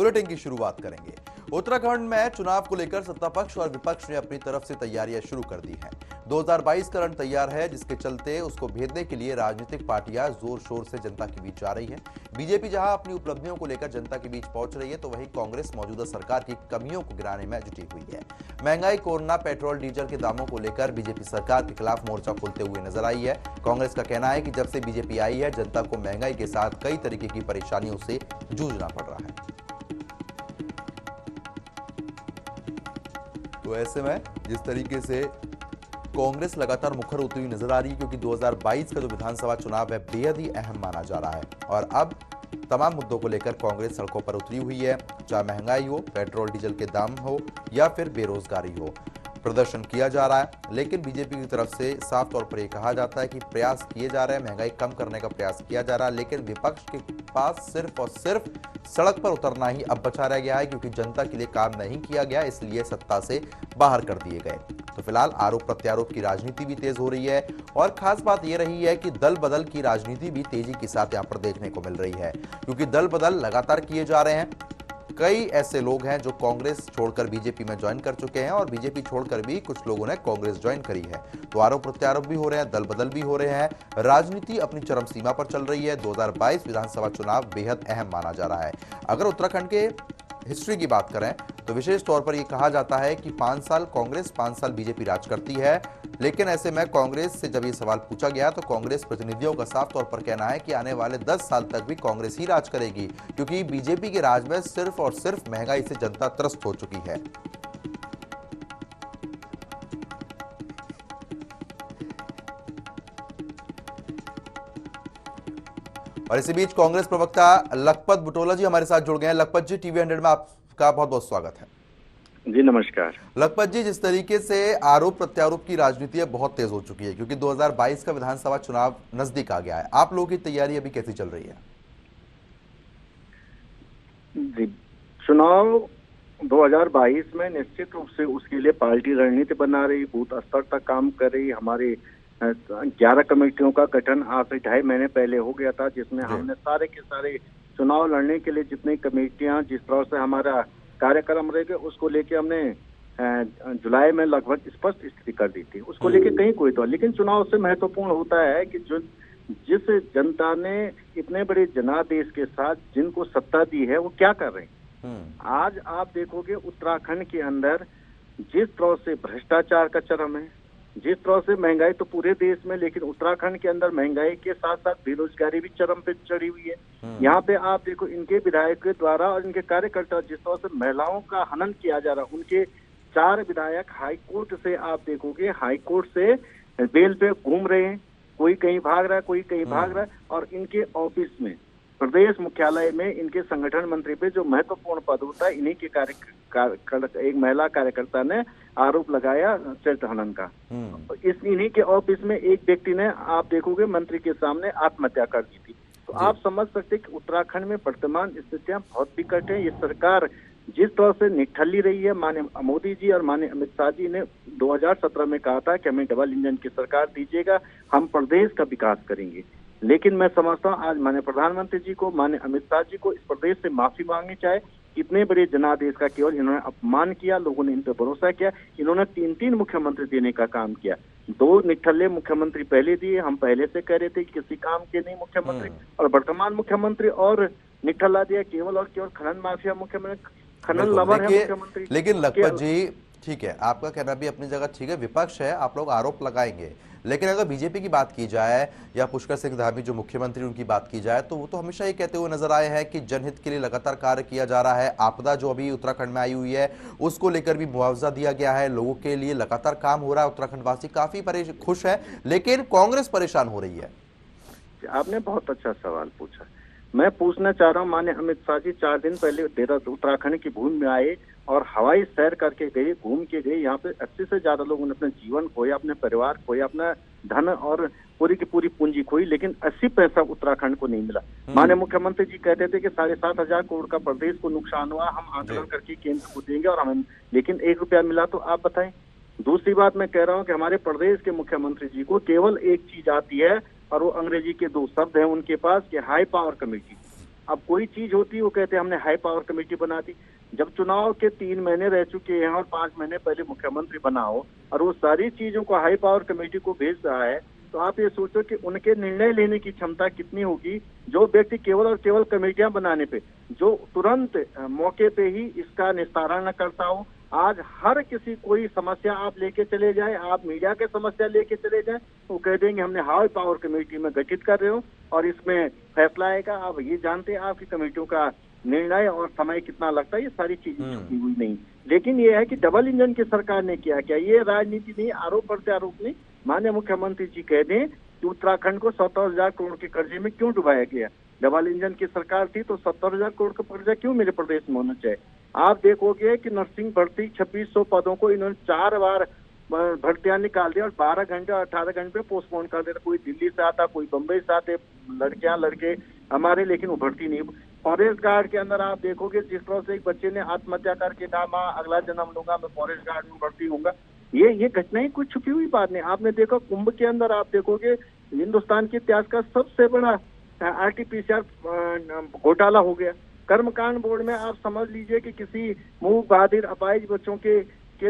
Bulletin की शुरुआत करेंगे। उत्तराखंड में चुनाव को लेकर सत्ता पक्ष और विपक्ष ने अपनी तरफ से तैयारियां शुरू कर दी हैं। 2022 का रण तैयार है, जिसके चलते उसको भेदने के लिए राजनीतिक पार्टियां जोर शोर से जनता के बीच जा रही है। बीजेपी जहां अपनी उपलब्धियों को लेकर जनता के बीच पहुंच रही है, तो वहीं कांग्रेस मौजूदा सरकार की कमियों को गिराने में जुटी हुई है। महंगाई, कोरोना, पेट्रोल डीजल के दामों को लेकर बीजेपी सरकार के खिलाफ मोर्चा खोलते हुए नजर आई है। कांग्रेस का कहना है कि जब से बीजेपी आई है, जनता को महंगाई के साथ कई तरीके की परेशानियों से जूझना पड़ रहा है। तो ऐसे में जिस तरीके से कांग्रेस लगातार मुखर होती हुई नजर आ रही है, क्योंकि 2022 का जो विधानसभा चुनाव है बेहद ही अहम माना जा रहा है और अब तमाम मुद्दों को लेकर कांग्रेस सड़कों पर उतरी हुई है। चाहे महंगाई हो, पेट्रोल डीजल के दाम हो या फिर बेरोजगारी हो, प्रदर्शन किया जा रहा है। लेकिन बीजेपी की तरफ से साफ तौर पर यह कहा जाता है कि प्रयास किए जा रहे हैं, महंगाई कम करने का प्रयास किया जा रहा है, लेकिन विपक्ष के पास सिर्फ और सिर्फ सड़क पर उतरना ही अब बचा रह गया है, क्योंकि जनता के लिए काम नहीं किया गया, इसलिए सत्ता से बाहर कर दिए गए। तो फिलहाल आरोप प्रत्यारोप की राजनीति भी तेज हो रही है और खास बात यह रही है कि दल बदल की राजनीति भी तेजी के साथ यहां पर देखने को मिल रही है, क्योंकि दल बदल लगातार किए जा रहे हैं। कई ऐसे लोग हैं जो कांग्रेस छोड़कर बीजेपी में ज्वाइन कर चुके हैं और बीजेपी छोड़कर भी कुछ लोगों ने कांग्रेस ज्वाइन करी है। तो आरोप प्रत्यारोप भी हो रहे हैं, दल बदल भी हो रहे हैं, राजनीति अपनी चरम सीमा पर चल रही है। 2022 विधानसभा चुनाव बेहद अहम माना जा रहा है। अगर उत्तराखंड के हिस्ट्री की बात करें तो विशेष तौर पर यह कहा जाता है कि 5 साल कांग्रेस, 5 साल बीजेपी राज करती है। लेकिन ऐसे में कांग्रेस से जब यह सवाल पूछा गया तो कांग्रेस प्रतिनिधियों का साफ तौर पर कहना है कि आने वाले 10 साल तक भी कांग्रेस ही राज करेगी, क्योंकि बीजेपी के राज में सिर्फ और सिर्फ महंगाई से जनता त्रस्त हो चुकी है। और इसी बीच कांग्रेस प्रवक्ता लखपत बुटोला जी हमारे साथ जुड़ गए हैं। लखपत जी, टीवी 100 में आपका बहुत बहुत स्वागत है। जी नमस्कार। लखपत जी, जिस तरीके से आरोप प्रत्यारोप की राजनीति अब बहुत तेज हो चुकी है, क्योंकि 2022 का विधानसभा चुनाव नजदीक आ गया है, आप लोगों की तैयारी अभी कैसी चल रही है? जी, चुनाव 2022 में निश्चित रूप से उसके लिए पार्टी रणनीति बना रही, बूथ स्तर तक काम कर रही। हमारे 11 कमेटियों का गठन आज से 2.5 महीने पहले हो गया था, जिसमें हमने सारे के सारे चुनाव लड़ने के लिए जितनी कमेटियां, जिस तरह से हमारा कार्यक्रम रहेगा, उसको लेके हमने जुलाई में लगभग स्पष्ट स्थिति कर दी थी। उसको लेके कहीं कोई तो, लेकिन चुनाव से महत्वपूर्ण होता है कि जो जिस जनता ने इतने बड़े जनादेश के साथ जिनको सत्ता दी है वो क्या कर रहे हैं। आज आप देखोगे उत्तराखंड के अंदर जिस तरह से भ्रष्टाचार का चरम है, जिस तरह से महंगाई तो पूरे देश में, लेकिन उत्तराखंड के अंदर महंगाई के साथ साथ बेरोजगारी भी चरम पे चढ़ी हुई है। यहाँ पे आप देखो इनके विधायक के द्वारा और इनके कार्यकर्ता जिस तरह से महिलाओं का हनन किया जा रहा है, उनके 4 विधायक हाई कोर्ट से, आप देखोगे हाई कोर्ट से बेल पे घूम रहे हैं, कोई कहीं भाग रहा है, कोई कहीं भाग रहा है। और इनके ऑफिस में, प्रदेश मुख्यालय में, इनके संगठन मंत्री पे जो महत्वपूर्ण पद होता है, इन्हीं के एक महिला कार्यकर्ता ने आरोप लगाया चरित्र हनन का। इन्हीं के ऑफिस में एक व्यक्ति ने, आप देखोगे, मंत्री के सामने आत्महत्या कर दी थी। तो आप समझ सकते कि उत्तराखंड में वर्तमान स्थितियां बहुत विकट है। ये सरकार जिस तरह से निठल्ली रही है, माननीय मोदी जी और माननीय अमित शाह जी ने 2017 में कहा था कि हमें डबल इंजन की सरकार दीजिएगा, हम प्रदेश का विकास करेंगे। लेकिन मैं समझता हूँ आज माननीय प्रधानमंत्री जी को, माननीय अमित शाह जी को इस प्रदेश से माफी मांगनी चाहिए। इतने बड़े जनादेश का केवल इन्होंने अपमान किया, लोगों ने इन पर भरोसा किया। इन्होंने 3 मुख्यमंत्री देने का काम किया। 2 निठल्ले मुख्यमंत्री पहले दिए, हम पहले से कह रहे थे कि किसी काम के नहीं मुख्यमंत्री, और वर्तमान मुख्यमंत्री और निठल्ला दिया, केवल और केवल खनन माफिया मुख्यमंत्री, खनन लवर है मुख्यमंत्री। लेकिन लखपत जी, ठीक है, आपका कहना भी अपनी जगह ठीक है, विपक्ष है, आप लोग आरोप लगाएंगे, लेकिन अगर बीजेपी की बात की जाए या पुष्कर सिंह धामी जो मुख्यमंत्री उनकी बात की जाए, तो वो तो हमेशा ये कहते हुए नजर आए हैं कि जनहित के लिए लगातार कार्य किया जा रहा है। आपदा जो अभी उत्तराखंड में आई हुई है उसको लेकर भी मुआवजा दिया गया है, लोगों के लिए लगातार काम हो रहा है, उत्तराखंड वासी काफी खुश है, लेकिन कांग्रेस परेशान हो रही है। आपने बहुत अच्छा सवाल पूछा। मैं पूछना चाह रहा हूँ, माननीय अमित शाह जी 4 दिन पहले उत्तराखंड की भूमि में आए और हवाई सैर करके गए, घूम के गए। यहाँ पे 80 से ज्यादा लोगों ने अपने जीवन खोया, अपने परिवार खोया, अपना धन और पूरी की पूरी पूंजी खोई, लेकिन 80 पैसा उत्तराखंड को नहीं मिला। माननीय मुख्यमंत्री जी कहते थे कि 7,500 करोड़ का प्रदेश को नुकसान हुआ, हम आंकलन करके केंद्र को देंगे, और हमें लेकिन 1 रुपया मिला। तो आप बताएं। दूसरी बात मैं कह रहा हूँ कि हमारे प्रदेश के मुख्यमंत्री जी को केवल एक चीज आती है, और वो अंग्रेजी के 2 शब्द हैं उनके पास कि हाई पावर कमेटी। अब कोई चीज होती है वो कहते हैं हमने हाई पावर कमेटी बना दी। जब चुनाव के 3 महीने रह चुके हैं और 5 महीने पहले मुख्यमंत्री बना हो और वो सारी चीजों को हाई पावर कमेटी को भेज रहा है, तो आप ये सोचो कि उनके निर्णय लेने की क्षमता कितनी होगी। जो व्यक्ति केवल और केवल कमेटियां बनाने पे, जो तुरंत मौके पे ही इसका निस्तारण न करता हो। आज हर किसी कोई समस्या आप लेके चले जाए, आप मीडिया के समस्या लेके चले जाए, वो कह देंगे हमने हाई पावर कमेटी में गठित कर रहे हो और इसमें फैसला आएगा। आप ये जानते हैं आपकी कमेटियों का निर्णय और समय कितना लगता है, ये सारी चीजें छुपी हुई नहीं। लेकिन ये है कि डबल इंजन की सरकार ने किया क्या, ये राजनीति नहीं, आरोप प्रत्यारोप नहीं। माननीय मुख्यमंत्री जी कह दें कि उत्तराखंड को 70,000 करोड़ के कर्जे में क्यों डुबाया गया। डबल इंजन की सरकार थी तो 70,000 करोड़ का कर्जा क्यों मेरे प्रदेश में होना चाहिए। आप देखोगे कि नर्सिंग भर्ती 2600 पदों को इन्होंने 4 बार भर्तियां निकाल दी और 12 घंटे और 18 घंटे पोस्टपोन कर देता। कोई दिल्ली से आता, कोई बम्बई से आते लड़कियां लड़के हमारे, लेकिन वो भर्ती नहीं। फॉरेस्ट गार्ड के अंदर आप देखोगे जिस तरह से एक बच्चे ने आत्महत्या करके कहा माँ अगला जन्म लूंगा, मैं फॉरेस्ट गार्ड में भर्ती होऊंगा, ये घटनाएं कुछ छुपी हुई बात नहीं। आपने देखा कुंभ के अंदर, आप देखोगे हिंदुस्तान के इतिहास का सबसे बड़ा RT-PCR घोटाला हो गया। कर्मकांड बोर्ड में आप समझ लीजिए कि किसी मूक बहादिर अपाहिज बच्चों के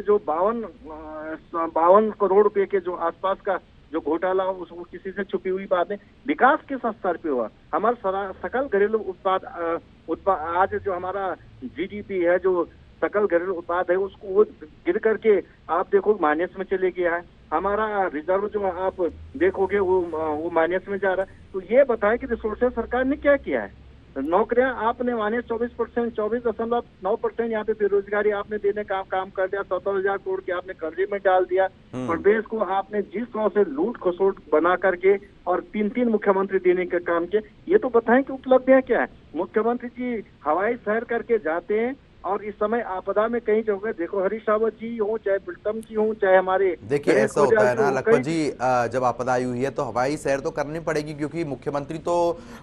जो 52 करोड़ रुपए के जो आसपास का जो घोटाला हो, उसको किसी से छुपी हुई बात है। विकास किस स्तर पे हुआ, हमारा सकल घरेलू उत्पाद आज जो हमारा GDP है, जो सकल घरेलू उत्पाद है, उसको गिर करके आप देखो माइनस में चले गया है। हमारा रिजर्व जो आप देखोगे वो माइनस में जा रहा है। तो ये बताएं कि रिसोर्सेज सरकार ने क्या किया है। नौकरियां आपने माने 24%, 24.9% यहाँ पे बेरोजगारी आपने देने का काम कर दिया। 70,000 करोड़ के आपने कर्जे में डाल दिया। प्रदेश को आपने जिस तरह से लूट खसोट बना करके और 3-3 मुख्यमंत्री देने का काम किया। ये तो बताएं कि उपलब्धियां क्या है। मुख्यमंत्री जी हवाई सैर करके जाते हैं और इस समय आपदा में कहीं जगह देखो, हरीश रावत जी हो, चाहे प्रीतम जी हो, चाहे हमारे देखिए ऐसा होता है ना लखपत जी, जब आपदा आई हुई है तो हवाई सैर तो करनी पड़ेगी, क्योंकि मुख्यमंत्री तो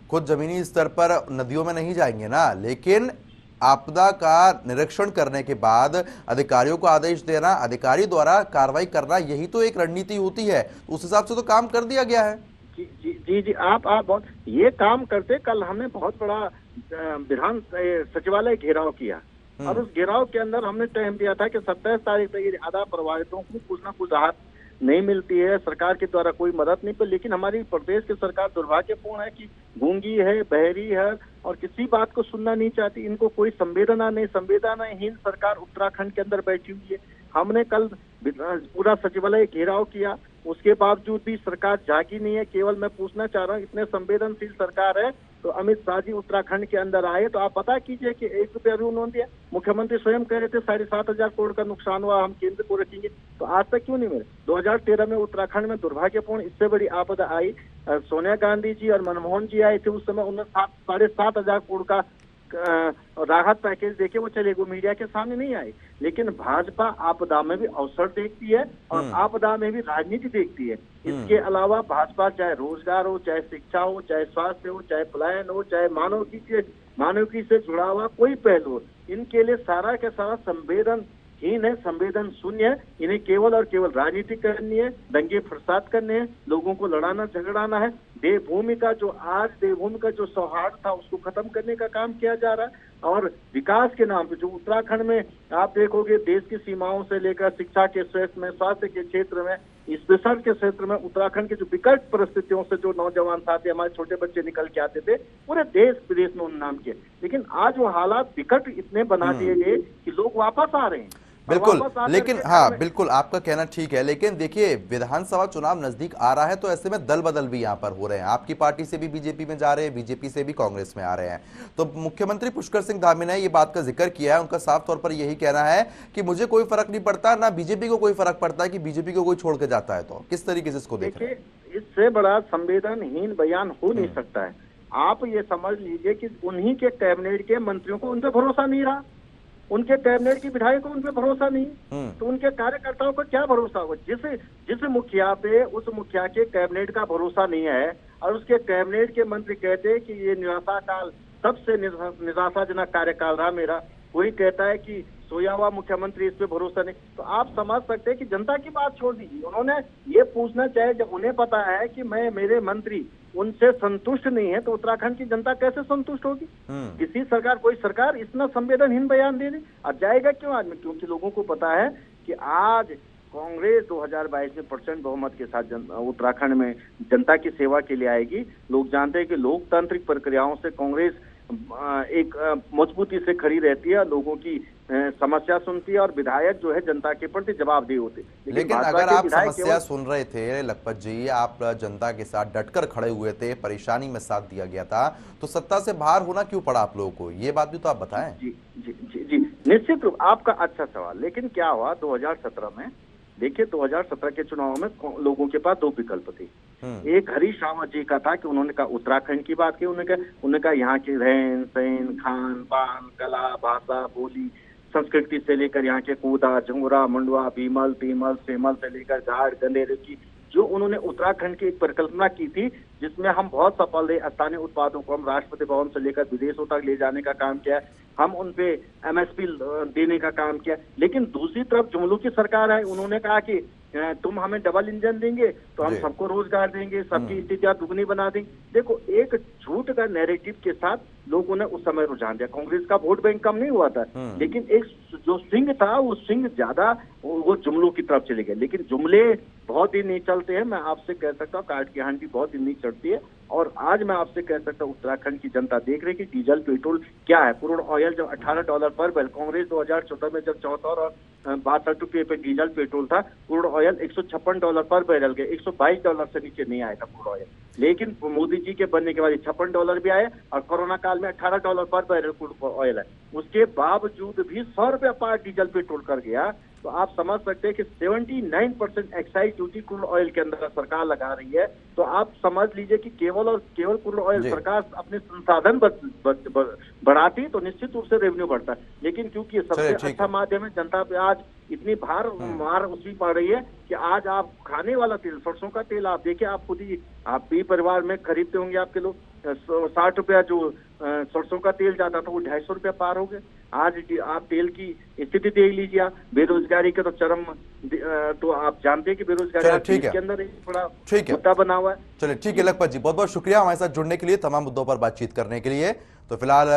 खुद जमीनी स्तर पर नदियों में नहीं जाएंगे ना। लेकिन आपदा का निरीक्षण करने के बाद अधिकारियों को आदेश देना, अधिकारी द्वारा कार्रवाई करना, यही तो एक रणनीति होती है। उस हिसाब से तो काम कर दिया गया है। जी आप बहुत ये काम करते। कल हमने बहुत बड़ा विधान सचिवालय घेराव किया और उस घेराव के अंदर हमने टाइम दिया था कि 27 तारीख तक ये आधा प्रभावितों को कुछ ना कुछ राहत नहीं मिलती है, सरकार के द्वारा कोई मदद नहीं। पर लेकिन हमारी प्रदेश की सरकार दुर्भाग्यपूर्ण है कि गूंगी है, बहरी है और किसी बात को सुनना नहीं चाहती। इनको कोई संवेदना नहीं, संवेदनाहीन सरकार उत्तराखंड के अंदर बैठी हुई है। हमने कल पूरा सचिवालय घेराव किया, उसके बावजूद भी सरकार जागी नहीं है। केवल मैं पूछना चाह रहा हूँ, इतने संवेदनशील सरकार है तो अमित शाह जी उत्तराखंड के अंदर आए तो आप पता कीजिए कि 1 रुपया भी उन्होंने दिया। मुख्यमंत्री स्वयं कह रहे थे 7,500 करोड़ का नुकसान हुआ, हम केंद्र को रखेंगे, तो आज तक क्यों नहीं मिले। 2013 में उत्तराखंड में दुर्भाग्यपूर्ण इससे बड़ी आपदा आई, सोनिया गांधी जी और मनमोहन जी आए थे, उस समय उन्होंने 7,500 करोड़ का राहत पैकेज देके वो चले गए, मीडिया के सामने नहीं आए। लेकिन भाजपा आपदा में भी अवसर देखती है और आपदा में भी राजनीति देखती है। इसके अलावा भाजपा चाहे रोजगार हो, चाहे शिक्षा हो, चाहे स्वास्थ्य हो, चाहे पलायन हो, चाहे मानविकी से जुड़ा हुआ कोई पहलू हो, इनके लिए सारा का सारा संवेदनहीन है, संवेदन शून्य है। इन्हें केवल और केवल राजनीति करनी है, दंगे फसाद करने हैं, लोगों को लड़ाना झगड़ाना है। देवभूमि का जो सौहार्द था उसको खत्म करने का काम किया जा रहा है। और विकास के नाम पे जो उत्तराखंड में आप देखोगे, देश की सीमाओं से लेकर शिक्षा के क्षेत्र में, स्वास्थ्य के क्षेत्र में, स्पेशल के क्षेत्र में, उत्तराखंड के जो विकट परिस्थितियों से जो नौजवान साथी हमारे छोटे बच्चे निकल के आते थे, पूरे देश विदेश में उन्होंने नाम किया। लेकिन आज वो हालात विकट इतने बना दिए गए कि लोग वापस आ रहे हैं। बिल्कुल, लेकिन हाँ बिल्कुल आपका कहना ठीक है। लेकिन देखिए विधानसभा चुनाव नजदीक आ रहा है तो ऐसे में दल बदल भी यहाँ पर हो रहे हैं। आपकी पार्टी से भी बीजेपी में जा रहे हैं, बीजेपी से भी कांग्रेस में आ रहे हैं। तो मुख्यमंत्री पुष्कर सिंह धामी ने ये बात का जिक्र किया है, उनका साफ तौर पर यही कहना है कि मुझे कोई फर्क नहीं पड़ता, ना बीजेपी को कोई फर्क पड़ता है कि बीजेपी को कोई छोड़ के जाता है। तो किस तरीके से इसको देखिए, इससे बड़ा संवेदनहीन बयान हो नहीं सकता है। आप ये समझ लीजिए कि उन्हीं के कैबिनेट के मंत्रियों को उन पर भरोसा नहीं रहा, उनके कैबिनेट की विधायक को उन पर भरोसा नहीं, तो उनके कार्यकर्ताओं को क्या भरोसा होगा। जिस मुखिया पे उस मुखिया के कैबिनेट का भरोसा नहीं है और उसके कैबिनेट के मंत्री कहते हैं कि ये निराशा काल सबसे निराशाजनक कार्यकाल रहा मेरा, कोई कहता है कि सोया हुआ मुख्यमंत्री, इस पे भरोसा नहीं, तो आप समझ सकते हैं कि जनता की बात छोड़ दीजिए। उन्होंने ये पूछना चाहे, जब उन्हें पता है कि मेरे मंत्री उनसे संतुष्ट नहीं है तो उत्तराखंड की जनता कैसे संतुष्ट होगी? किसी सरकार, कोई सरकार इतना संवेदनहीन बयान दे दे, अब जाएगा क्यों आदमी? क्योंकि लोगों को पता है कि आज कांग्रेस 2022 में प्रचंड बहुमत के साथ उत्तराखंड में जनता की सेवा के लिए आएगी। लोग जानते हैं कि लोकतांत्रिक प्रक्रियाओं से कांग्रेस एक मजबूती से खड़ी रहती है, लोगों की समस्या सुनती है और विधायक जो है जनता के प्रति जवाबदेह होते। लेकिन अगर आप समस्या सुन रहे थे लखपत जी, आप जनता के साथ डटकर खड़े हुए थे, परेशानी में साथ दिया गया था, तो सत्ता से बाहर होना क्यों पड़ा आप लोगों को? ये बात भी तो आप बताएं। जी जी जी जी, निश्चित रूप आपका अच्छा सवाल। लेकिन क्या हुआ 2017 में? देखिए 2017 के चुनाव में लोगों के पास दो विकल्प थे। एक हरीश रावत जी का था कि उन्होंने कहा उत्तराखंड की बात की, उन्होंने कहा यहाँ के रहन सहन, खान पान, कला, भाषा, बोली, संस्कृति से लेकर यहाँ के कूदा, झंगुरा, मंडवा, भीमल, तीमल, सेमल से लेकर घाट गंधेरे की जो उन्होंने उत्तराखंड की एक परिकल्पना की थी, जिसमें हम बहुत सफल रहे। स्थानीय उत्पादों को हम राष्ट्रपति भवन से लेकर विदेशों तक ले जाने का काम किया, हम उन पे एमएसपी देने का काम किया। लेकिन दूसरी तरफ जुमलू की सरकार है, उन्होंने कहा कि तुम हमें डबल इंजन देंगे तो हम सबको रोजगार देंगे, सबकी स्थितियां दुगनी बना देंगे। देखो, एक झूठ का नैरेटिव के साथ लोगों ने उस समय रुझान दिया। कांग्रेस का वोट बैंक कम नहीं हुआ था, लेकिन एक जो सिंह था वो सिंह ज्यादा वो जुमलों की तरफ चले गए। लेकिन जुमले बहुत दिन नहीं चलते हैं, मैं आपसे कह सकता हूँ काट की हांडी बहुत दिन नहीं चढ़ती है। और आज मैं आपसे कह सकता हूँ उत्तराखंड की जनता देख रही कि डीजल पेट्रोल क्या है। क्रूड ऑयल जब $18 पर बैरल, कांग्रेस 2014 में जब 74 और 62 पे डीजल पेट्रोल था, क्रूड ऑयल $156 पर बैरल गए, $122 से नीचे नहीं आया था क्रूड ऑयल। लेकिन मोदी जी के बनने के बाद $56 भी आए और कोरोना काल में $18 पर बैरल क्रूड ऑयल है। उसके बावजूद भी ₹100 पार डीजल पेट्रोल कर गया। तो आप समझ सकते हैं कि 79% एक्साइज ड्यूटी क्रूड ऑयल के अंदर सरकार लगा रही है। तो आप समझ लीजिए कि केवल और केवल क्रूड ऑयल सरकार अपने संसाधन बढ़ाती तो निश्चित रूप से रेवेन्यू बढ़ता है। लेकिन क्योंकि सबसे अच्छा माध्यम है, जनता पे आज इतनी मार उसकी पड़ रही है कि आज आप खाने वाला तेल, सरसों का तेल आप देखिए, आप खुद ही आप भी परिवार में खरीदते होंगे, आपके लोग 60 रुपया जो सरसों का तेल जाता था वो ₹250 पार हो गए। आज आप तेल की स्थिति देख लीजिए, आप बेरोजगारी के तो चरम, तो आप जानते हैं कि बेरोजगारी के अंदर एक बड़ा मुद्दा बना हुआ है। चलिए ठीक है लखपत जी, बहुत बहुत शुक्रिया हमारे साथ जुड़ने के लिए, तमाम मुद्दों पर बातचीत करने के लिए। तो फिलहाल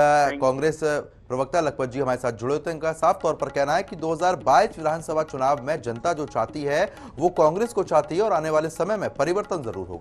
कांग्रेस प्रवक्ता लखपत जी हमारे साथ जुड़े होते हैं। इनका साफ तौर पर कहना है कि 2022 विधानसभा चुनाव में जनता जो चाहती है वो कांग्रेस को चाहती है और आने वाले समय में परिवर्तन जरूर होगा।